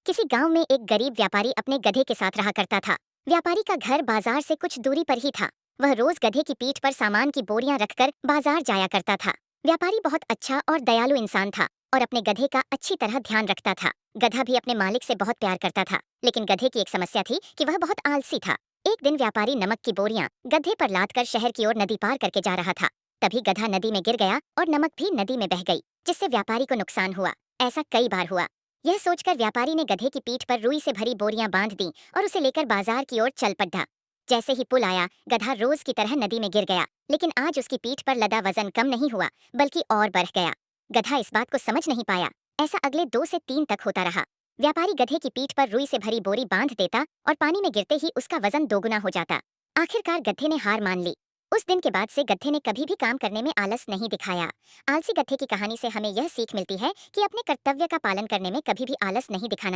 किसी गांव में एक गरीब व्यापारी अपने गधे के साथ रहा करता था। व्यापारी का घर बाजार से कुछ दूरी पर ही था। वह रोज गधे की पीठ पर सामान की बोरियां रखकर बाजार जाया करता था। व्यापारी बहुत अच्छा और दयालु इंसान था और अपने गधे का अच्छी तरह ध्यान रखता था। गधा भी अपने मालिक से बहुत प्यार करता था, लेकिन गधे की एक समस्या थी कि वह बहुत आलसी था। एक दिन व्यापारी नमक की बोरियां गधे पर लाद कर शहर की ओर नदी पार करके जा रहा था। तभी गधा नदी में गिर गया और नमक भी नदी में बह गई, जिससे व्यापारी को नुकसान हुआ। ऐसा कई बार हुआ। यह सोचकर व्यापारी ने गधे की पीठ पर रुई से भरी बोरियां बांध दी और उसे लेकर बाजार की ओर चल पड़ा। जैसे ही पुल आया, गधा रोज की तरह नदी में गिर गया, लेकिन आज उसकी पीठ पर लदा वजन कम नहीं हुआ, बल्कि और बढ़ गया। गधा इस बात को समझ नहीं पाया। ऐसा अगले 2 से 3 तक होता रहा। व्यापारी गधे की पीठ पर रुई से भरी बोरी बांध देता और पानी में गिरते ही उसका वजन दोगुना हो जाता। आखिरकार गधे ने हार मान ली। उस दिन के बाद से गधे ने कभी भी काम करने में आलस नहीं दिखाया। आलसी गधे की कहानी से हमें यह सीख मिलती है कि अपने कर्तव्य का पालन करने में कभी भी आलस नहीं दिखाना